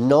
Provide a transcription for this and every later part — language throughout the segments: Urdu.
9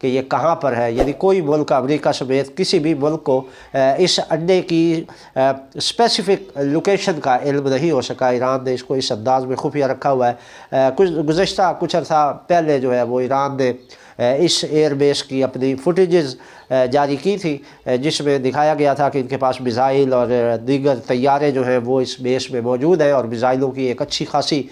کہ یہ کہاں پر ہے، یعنی کوئی ملک امریکہ سمیت کسی بھی ملک کو اس اڈے کی اسپیسیفک لوکیشن کا علم نہیں ہو سکا۔ ایران نے اس کو اس انداز میں خفیہ رکھا ہوا ہے۔ گزشتہ کچھ عرصہ پہلے جو ہے وہ ایران نے اس ایئر بیس کی اپنی فوٹیجز جاری کی تھی، جس میں دکھایا گیا تھا کہ ان کے پاس میزائل اور دیگر طیارے جو ہیں وہ اس بیس میں موجود ہیں، اور میزائلوں کی ایک اچھی خاصی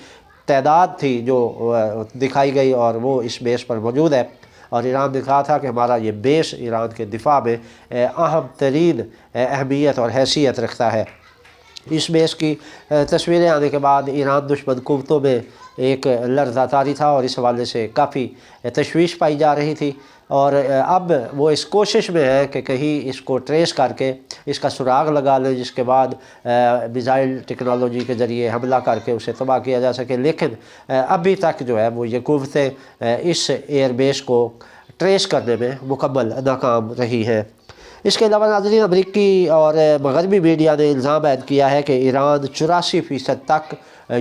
تعداد تھی جو دکھائی گئی اور وہ اس بیس پر موجود ہے۔ اور ایران نے کہا تھا کہ ہمارا یہ بیس ایران کے دفاع میں اہم ترین اہمیت اور حیثیت رکھتا ہے۔ اس بیس کی تصویریں آنے کے بعد ایران دشمن قوتوں میں ایک لرزہ طاری تھا اور اس حوالے سے کافی تشویش پائی جا رہی تھی، اور اب وہ اس کوشش میں ہے کہ کہیں اس کو ٹریس کر کے اس کا سراغ لگا لیں، جس کے بعد میزائل ٹیکنالوجی کے ذریعے حملہ کر کے اسے تباہ کیا جا سکے۔ لیکن ابھی تک جو ہے وہ یہ قوتیں اس ایئر بیس کو ٹریس کرنے میں مکمل ناکام رہی ہیں۔ اس کے علاوہ ناظرین، امریکی اور مغربی میڈیا نے الزام عائد کیا ہے کہ ایران 84% تک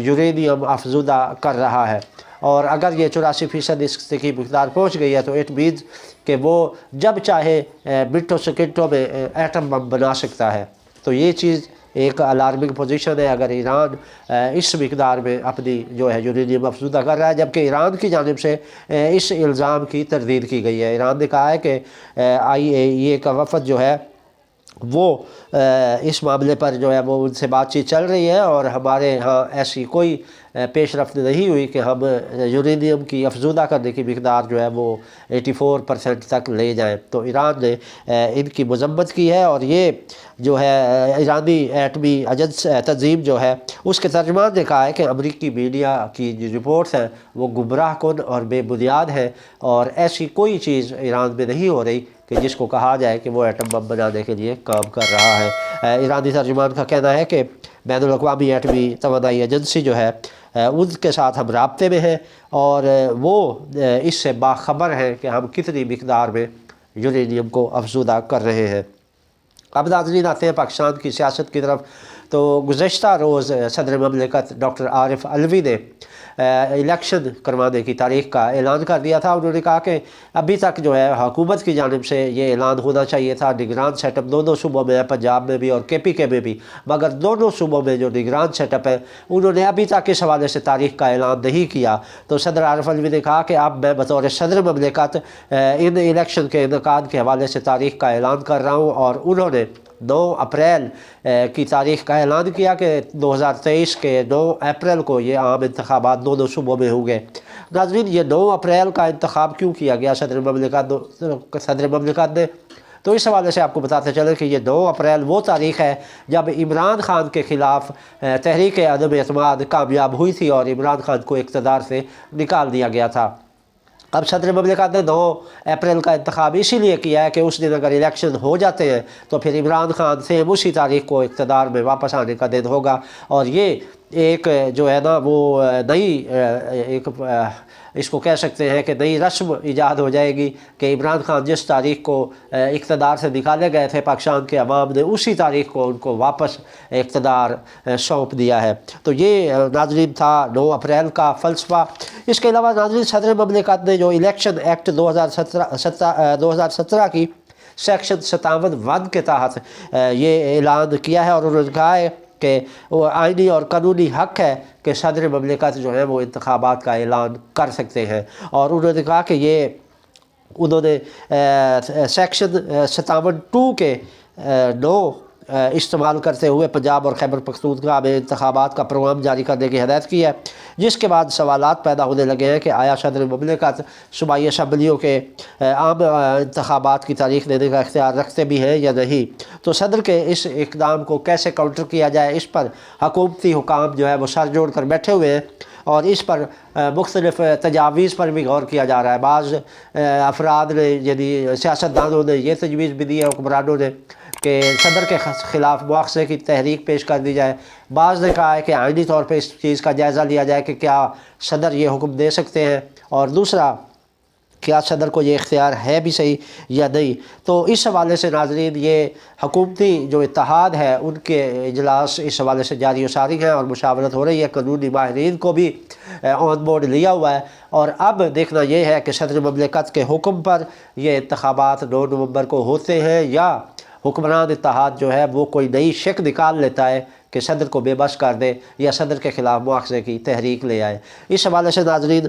یورینیم افزودہ کر رہا ہے، اور اگر یہ 84% اس کی مقدار پہنچ گئی ہے تو اٹ مینز کہ وہ جب چاہے منٹوں سیکنڈوں میں ایٹم بم بنا سکتا ہے۔ تو یہ چیز ایک الارمنگ پوزیشن ہے اگر ایران اس مقدار میں اپنی جو ہے یورینیم افزودہ کر رہا ہے، جبکہ ایران کی جانب سے اس الزام کی تردید کی گئی ہے۔ ایران نے کہا ہے کہ IAEA کا وفد جو ہے وہ اس معاملے پر جو ہے وہ ان سے بات چیت چل رہی ہے، اور ہمارے ہاں ایسی کوئی پیش رفت نہیں ہوئی کہ ہم یورینیم کی افزودہ کرنے کی مقدار جو ہے وہ 84% تک لے جائیں۔ تو ایران نے ان کی مذمت کی ہے، اور یہ جو ہے ایرانی ایٹمی تنظیم جو ہے اس کے ترجمان نے کہا ہے کہ امریکی میڈیا کی جو رپورٹس ہیں وہ گمراہ کن اور بے بنیاد ہیں، اور ایسی کوئی چیز ایران میں نہیں ہو رہی کہ جس کو کہا جائے کہ وہ ایٹم بم بنانے کے لیے کام کر رہا ہے۔ ایرانی ترجمان کا کہنا ہے کہ بین الاقوامی ایٹمی توانائی ایجنسی جو ہے ان کے ساتھ ہم رابطے میں ہیں، اور وہ اس سے باخبر ہیں کہ ہم کتنی مقدار میں یورینیم کو افزودہ کر رہے ہیں۔ اب ناظرین آتے ہیں پاکستان کی سیاست کی طرف۔ تو گزشتہ روز صدر مملکت ڈاکٹر عارف علوی نے الیکشن کروانے کی تاریخ کا اعلان کر دیا تھا۔ انہوں نے کہا کہ ابھی تک جو ہے حکومت کی جانب سے یہ اعلان ہونا چاہیے تھا، نگران سیٹ اپ دونوں صوبوں میں ہے، پنجاب میں بھی اور KPK میں بھی، مگر دونوں صوبوں میں جو نگران سیٹ اپ ہے انہوں نے ابھی تک اس حوالے سے تاریخ کا اعلان نہیں کیا۔ تو صدر عارف علوی نے کہا کہ اب میں بطور صدر مملکت ان الیکشن کے انعقاد کے حوالے سے تاریخ کا اعلان کر رہا ہوں، اور انہوں نے 9 اپریل کی تاریخ کا اعلان کیا کہ 2023 کے 9 اپریل کو یہ عام انتخابات دونوں صوبوں میں ہوں گے۔ ناظرین، یہ 9 اپریل کا انتخاب کیوں کیا گیا صدر مملکت نے؟ تو اس حوالے سے آپ کو بتاتے چلیں کہ یہ 9 اپریل وہ تاریخ ہے جب عمران خان کے خلاف تحریک عدم اعتماد کامیاب ہوئی تھی اور عمران خان کو اقتدار سے نکال دیا گیا تھا۔ اب صدر مملکت نے 9 اپریل کا انتخاب اسی لیے کیا ہے کہ اس دن اگر الیکشن ہو جاتے ہیں تو پھر عمران خان سے اسی تاریخ کو اقتدار میں واپس آنے کا دن ہوگا، اور یہ ایک جو ہے نا وہ نئی ایک اس کو کہہ سکتے ہیں کہ نئی رسم ایجاد ہو جائے گی کہ عمران خان جس تاریخ کو اقتدار سے نکالے گئے تھے پاکستان کے عوام نے اسی تاریخ کو ان کو واپس اقتدار سونپ دیا ہے۔ تو یہ ناظرین تھا 9 اپریل کا فلسفہ۔ اس کے علاوہ ناظرین، صدر مملکت نے جو الیکشن ایکٹ 2017 کی سیکشن 57(1) کے تحت یہ اعلان کیا ہے، اور انہوں نے کہا ہے کہ وہ آئینی اور قانونی حق ہے کہ صدر مملکت جو ہے وہ انتخابات کا اعلان کر سکتے ہیں، اور انہوں نے کہا کہ انہوں نے سیکشن 57(2) کے 9 استعمال کرتے ہوئے پنجاب اور خیبر پختونخوا میں انتخابات کا پروگرام جاری کرنے کی ہدایت کی ہے، جس کے بعد سوالات پیدا ہونے لگے ہیں کہ آیا صدر مملکت صوبائی اسمبلیوں کے عام انتخابات کی تاریخ دینے کا اختیار رکھتے بھی ہیں یا نہیں۔ تو صدر کے اس اقدام کو کیسے کاؤنٹر کیا جائے، اس پر حکومتی حکام جو ہے وہ سر جوڑ کر بیٹھے ہوئے ہیں، اور اس پر مختلف تجاویز پر بھی غور کیا جا رہا ہے۔ بعض افراد نے یعنی سیاستدانوں نے یہ تجویز بھی دی ہے، حکمرانوں نے، کہ صدر کے خلاف مواخذے کی تحریک پیش کر دی جائے۔ بعض نے کہا ہے کہ آئینی طور پہ اس چیز کا جائزہ لیا جائے کہ کیا صدر یہ حکم دے سکتے ہیں، اور دوسرا کیا صدر کو یہ اختیار ہے بھی صحیح یا نہیں؟ تو اس حوالے سے ناظرین یہ حکومتی جو اتحاد ہے ان کے اجلاس اس حوالے سے جاری و ساری ہیں اور مشاورت ہو رہی ہے، قانونی ماہرین کو بھی آن بورڈ لیا ہوا ہے، اور اب دیکھنا یہ ہے کہ صدر مملکت کے حکم پر یہ انتخابات 9 نومبر کو ہوتے ہیں یا حکمران اتحاد جو ہے وہ کوئی نئی شک نکال لیتا ہے کہ صدر کو بے بس کر دے یا صدر کے خلاف مواخذے کی تحریک لے آئے۔ اس حوالے سے ناظرین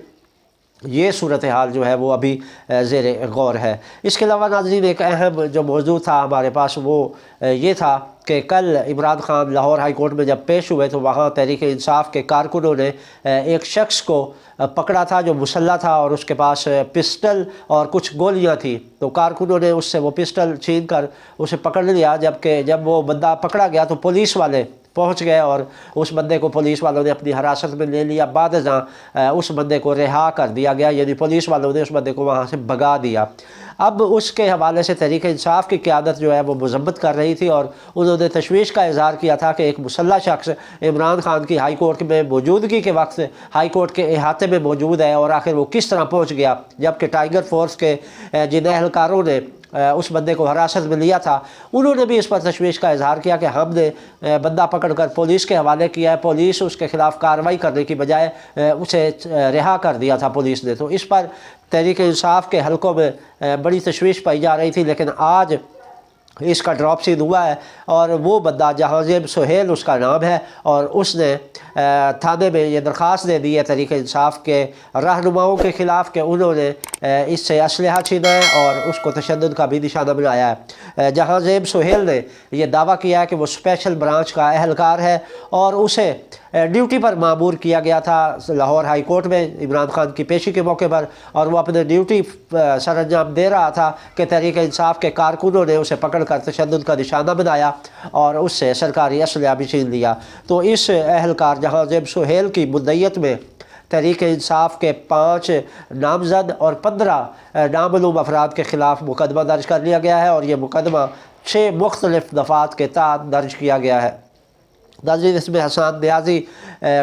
یہ صورتحال جو ہے وہ ابھی زیر غور ہے۔ اس کے علاوہ ناظرین ایک اہم جو موضوع تھا ہمارے پاس وہ یہ تھا کہ کل عمران خان لاہور ہائی کورٹ میں جب پیش ہوئے تو وہاں تحریک انصاف کے کارکنوں نے ایک شخص کو پکڑا تھا جو مسلح تھا اور اس کے پاس پسٹل اور کچھ گولیاں تھیں، تو کارکنوں نے اس سے وہ پسٹل چھین کر اسے پکڑ لیا، جبکہ جب وہ بندہ پکڑا گیا تو پولیس والے پہنچ گئے اور اس بندے کو پولیس والوں نے اپنی حراست میں لے لیا۔ بعد ازاں اس بندے کو رہا کر دیا گیا، یعنی پولیس والوں نے اس بندے کو وہاں سے بھگا دیا۔ اب اس کے حوالے سے تحریک انصاف کی قیادت جو ہے وہ مذمت کر رہی تھی اور انہوں نے تشویش کا اظہار کیا تھا کہ ایک مسلح شخص عمران خان کی ہائی کورٹ میں موجودگی کے وقت ہائی کورٹ کے احاطے میں موجود ہے اور آخر وہ کس طرح پہنچ گیا، جبکہ ٹائیگر فورس کے جن اہلکاروں نے اس بندے کو حراست میں لیا تھا انہوں نے بھی اس پر تشویش کا اظہار کیا کہ ہم نے بندہ پکڑ کر پولیس کے حوالے کیا ہے، پولیس اس کے خلاف کارروائی کرنے کی بجائے اسے رہا کر دیا تھا پولیس نے۔ تو اس پر تحریک انصاف کے حلقوں میں بڑی تشویش پائی جا رہی تھی، لیکن آج اس کا ڈراپ سین ہوا ہے اور وہ بندہ جہانزیب سہیل اس کا نام ہے، اور اس نے تھانے میں یہ درخواست دے دی ہے تحریک انصاف کے رہنماؤں کے خلاف کہ انہوں نے اس سے اسلحہ چھینا ہے اور اس کو تشدد کا بھی نشانہ بنایا ہے۔ جہانزیب سہیل نے یہ دعویٰ کیا ہے کہ وہ اسپیشل برانچ کا اہلکار ہے اور اسے ڈیوٹی پر مامور کیا گیا تھا لاہور ہائی کورٹ میں عمران خان کی پیشی کے موقع پر، اور وہ اپنے ڈیوٹی سر انجام دے رہا تھا کہ تحریک انصاف کے کارکنوں نے اسے پکڑ کر تشدد کا نشانہ بنایا اور اس سے سرکاری اسلحہ بھی چھین لیا۔ تو اس اہلکار جہانزیب سہیل کی مدعیت میں تحریک انصاف کے 5 نامزد اور 15 نامعلوم افراد کے خلاف مقدمہ درج کر لیا گیا ہے، اور یہ مقدمہ 6 مختلف دفعات کے تحت درج کیا گیا ہے۔ ناظرین اس میں حسان نیازی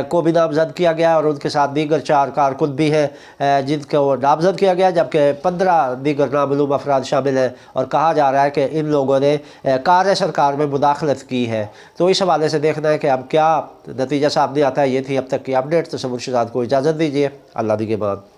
کو بھی نامزد کیا گیا اور ان کے ساتھ دیگر 4 کارکن بھی ہیں جن کو نامزد کیا گیا، جبکہ 15 دیگر نامعلوم افراد شامل ہیں، اور کہا جا رہا ہے کہ ان لوگوں نے کار سرکار میں مداخلت کی ہے۔ تو اس حوالے سے دیکھنا ہے کہ اب کیا نتیجہ سامنے آتا ہے۔ یہ تھی اب تک کی اپڈیٹ، تصور شہزاد کو اجازت دیجیے، اللہ نگہبان۔